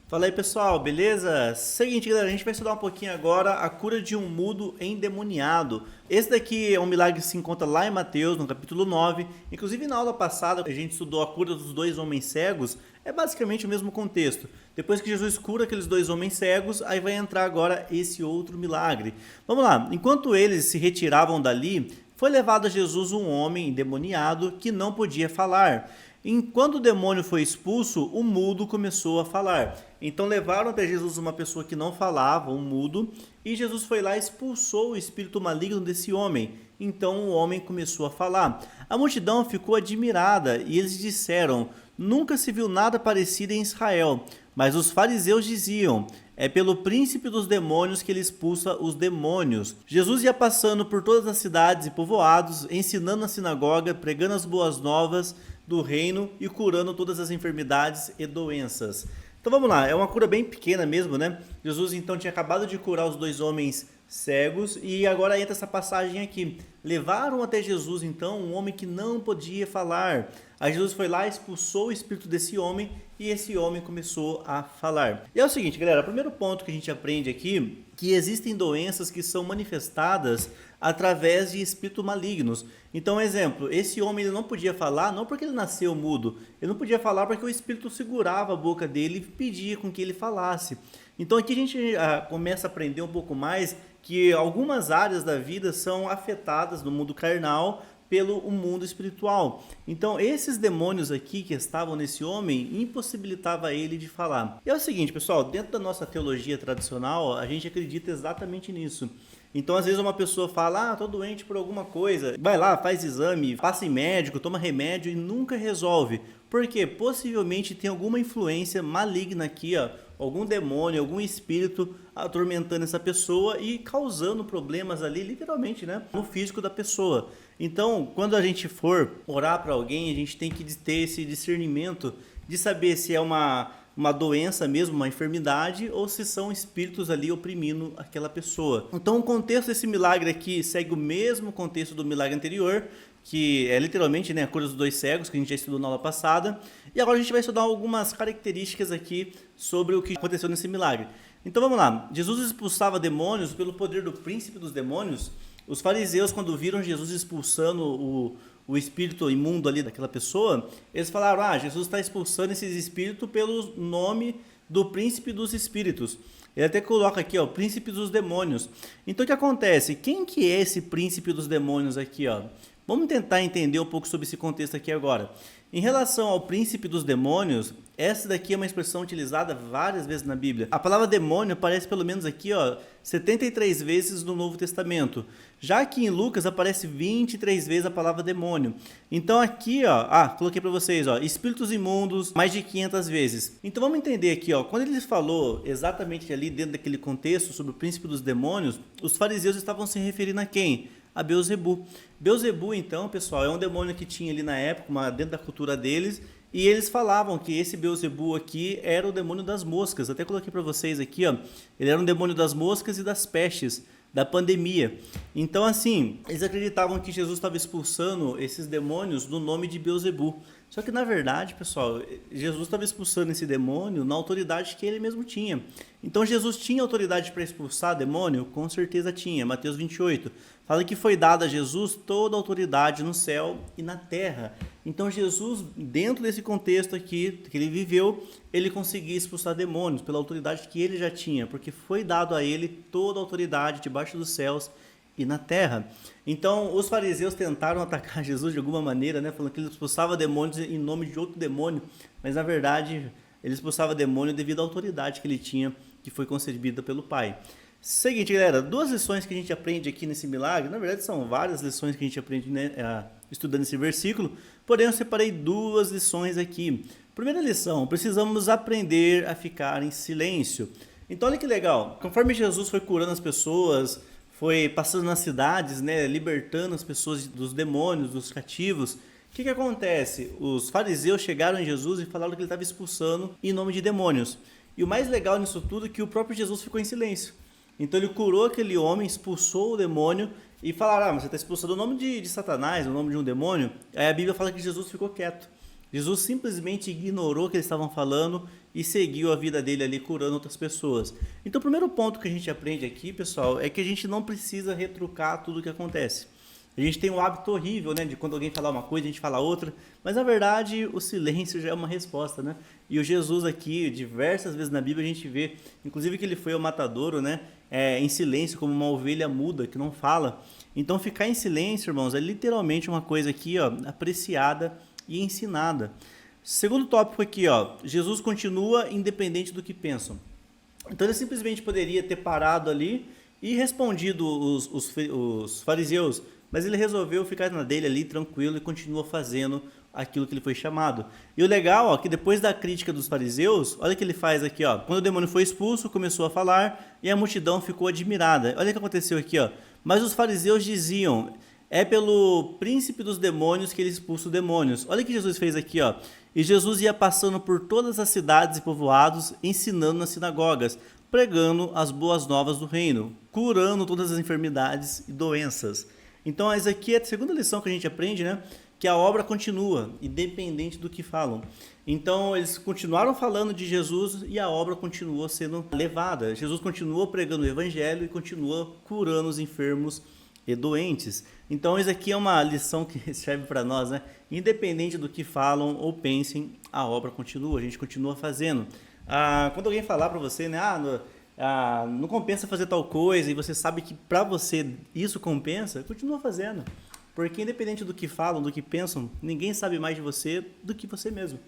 Fala aí pessoal, beleza? Seguinte galera, a gente vai estudar um pouquinho agora a cura de um mudo endemoniado. Esse daqui é um milagre que se encontra lá em Mateus, no capítulo 9. Inclusive na aula passada a gente estudou a cura dos dois homens cegos, é basicamente o mesmo contexto. Depois que Jesus cura aqueles dois homens cegos, aí vai entrar agora esse outro milagre. Vamos lá, enquanto eles se retiravam dali, foi levado a Jesus um homem endemoniado que não podia falar. Enquanto o demônio foi expulso, o mudo começou a falar. Então levaram até Jesus uma pessoa que não falava, um mudo, e Jesus foi lá e expulsou o espírito maligno desse homem. Então o homem começou a falar. A multidão ficou admirada e eles disseram: Nunca se viu nada parecido em Israel. Mas os fariseus diziam: É pelo príncipe dos demônios que ele expulsa os demônios. Jesus ia passando por todas as cidades e povoados, ensinando na sinagoga, pregando as boas novas do reino e curando todas as enfermidades e doenças. Então vamos lá, é uma cura bem pequena mesmo, né? Jesus então tinha acabado de curar os dois homens cegos e agora entra essa passagem aqui. Levaram até Jesus então um homem que não podia falar. Aí Jesus foi lá, expulsou o espírito desse homem e esse homem começou a falar. E é o seguinte, galera, o primeiro ponto que a gente aprende aqui, que existem doenças que são manifestadas através de espíritos malignos. Então, exemplo, esse homem ele não podia falar, não porque ele nasceu mudo, ele não podia falar porque o espírito segurava a boca dele e pedia com que ele falasse. Então aqui a gente começa a aprender um pouco mais que algumas áreas da vida são afetadas no mundo carnal pelo mundo espiritual. Então, esses demônios aqui que estavam nesse homem impossibilitava ele de falar. E é o seguinte, pessoal, dentro da nossa teologia tradicional, a gente acredita exatamente nisso. Então, às vezes uma pessoa fala, tô doente por alguma coisa, vai lá, faz exame, passa em médico, toma remédio e nunca resolve. Porque possivelmente tem alguma influência maligna aqui, ó, algum demônio, algum espírito atormentando essa pessoa e causando problemas ali, literalmente, né, no físico da pessoa. Então, quando a gente for orar para alguém, a gente tem que ter esse discernimento de saber se é uma doença mesmo, uma enfermidade, ou se são espíritos ali oprimindo aquela pessoa. Então o contexto desse milagre aqui segue o mesmo contexto do milagre anterior, que é literalmente, né, a cura dos dois cegos, que a gente já estudou na aula passada. E agora a gente vai estudar algumas características aqui sobre o que aconteceu nesse milagre. Então vamos lá, Jesus expulsava demônios pelo poder do príncipe dos demônios. Os fariseus, quando viram Jesus expulsando o espírito imundo ali daquela pessoa, eles falaram, Jesus está expulsando esses espíritos pelo nome do príncipe dos espíritos. Ele até coloca aqui, ó, o príncipe dos demônios. Então o que acontece? Quem que é esse príncipe dos demônios aqui, ó? Vamos tentar entender um pouco sobre esse contexto aqui agora. Em relação ao príncipe dos demônios, essa daqui é uma expressão utilizada várias vezes na Bíblia. A palavra demônio aparece pelo menos aqui, ó, 73 vezes no Novo Testamento. Já que em Lucas aparece 23 vezes a palavra demônio. Então aqui, ó, coloquei para vocês, ó, espíritos imundos, mais de 500 vezes. Então vamos entender aqui, ó, quando ele falou exatamente ali dentro daquele contexto sobre o príncipe dos demônios, os fariseus estavam se referindo a quem? A Beelzebu. Beelzebu, então, pessoal, é um demônio que tinha ali na época, dentro da cultura deles, e eles falavam que esse Beelzebu aqui era o demônio das moscas. Até coloquei para vocês aqui, ó, ele era um demônio das moscas e das pestes, da pandemia. Então, assim, eles acreditavam que Jesus estava expulsando esses demônios no nome de Beelzebu. Só que, na verdade, pessoal, Jesus estava expulsando esse demônio na autoridade que ele mesmo tinha. Então, Jesus tinha autoridade para expulsar demônio? Com certeza tinha. Mateus 28 fala que foi dada a Jesus toda a autoridade no céu e na terra. Então, Jesus, dentro desse contexto aqui que ele viveu, ele conseguia expulsar demônios pela autoridade que ele já tinha, porque foi dado a ele toda a autoridade debaixo dos céus e na terra. Então, os fariseus tentaram atacar Jesus de alguma maneira, né, falando que ele expulsava demônios em nome de outro demônio, mas na verdade ele expulsava demônio devido à autoridade que ele tinha, que foi concedida pelo Pai. Seguinte, galera, duas lições que a gente aprende aqui nesse milagre, na verdade são várias lições que a gente aprende, né, estudando esse versículo, porém eu separei duas lições aqui. Primeira lição, precisamos aprender a ficar em silêncio. Então olha que legal, conforme Jesus foi curando as pessoas, foi passando nas cidades, né, libertando as pessoas dos demônios, dos cativos, o que acontece? Os fariseus chegaram em Jesus e falaram que ele estava expulsando em nome de demônios. E o mais legal nisso tudo é que o próprio Jesus ficou em silêncio. Então ele curou aquele homem, expulsou o demônio e falaram, mas você está expulsando o nome de Satanás, o nome de um demônio? Aí a Bíblia fala que Jesus ficou quieto. Jesus simplesmente ignorou o que eles estavam falando e seguiu a vida dele ali curando outras pessoas. Então, o primeiro ponto que a gente aprende aqui, pessoal, é que a gente não precisa retrucar tudo o que acontece. A gente tem um hábito horrível, né, de quando alguém falar uma coisa, a gente fala outra, mas na verdade o silêncio já é uma resposta, né? E o Jesus aqui, diversas vezes na Bíblia a gente vê, inclusive que ele foi ao matadouro, né, em silêncio como uma ovelha muda que não fala. Então ficar em silêncio, irmãos, é literalmente uma coisa aqui, ó, apreciada e ensinada. Segundo tópico aqui, ó, Jesus continua independente do que pensam. Então ele simplesmente poderia ter parado ali e respondido os fariseus, mas ele resolveu ficar na dele ali tranquilo e continua fazendo aquilo que ele foi chamado. E o legal, ó, que depois da crítica dos fariseus, olha o que ele faz aqui, ó. Quando o demônio foi expulso, começou a falar e a multidão ficou admirada. Olha o que aconteceu aqui, ó. Mas os fariseus diziam: é pelo príncipe dos demônios que ele expulsa os demônios. Olha o que Jesus fez aqui, ó. E Jesus ia passando por todas as cidades e povoados, ensinando nas sinagogas, pregando as boas novas do reino, curando todas as enfermidades e doenças. Então, essa aqui é a segunda lição que a gente aprende, né? Que a obra continua, independente do que falam. Então, eles continuaram falando de Jesus e a obra continuou sendo levada. Jesus continuou pregando o evangelho e continua curando os enfermos e doentes. Então, isso aqui é uma lição que serve para nós, né? Independente do que falam ou pensem, a obra continua, a gente continua fazendo. Quando alguém falar para você, né? Não compensa fazer tal coisa, e você sabe que para você isso compensa, continua fazendo. Porque independente do que falam, do que pensam, ninguém sabe mais de você do que você mesmo.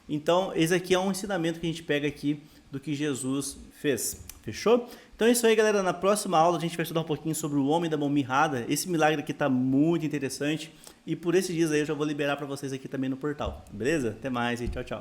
Então, esse aqui é um ensinamento que a gente pega aqui do que Jesus fez. Fechou? Então é isso aí, galera. Na próxima aula a gente vai estudar um pouquinho sobre o homem da mão mirrada. Esse milagre aqui tá muito interessante. E por esses dias aí eu já vou liberar para vocês aqui também no portal. Beleza? Até mais e tchau, tchau.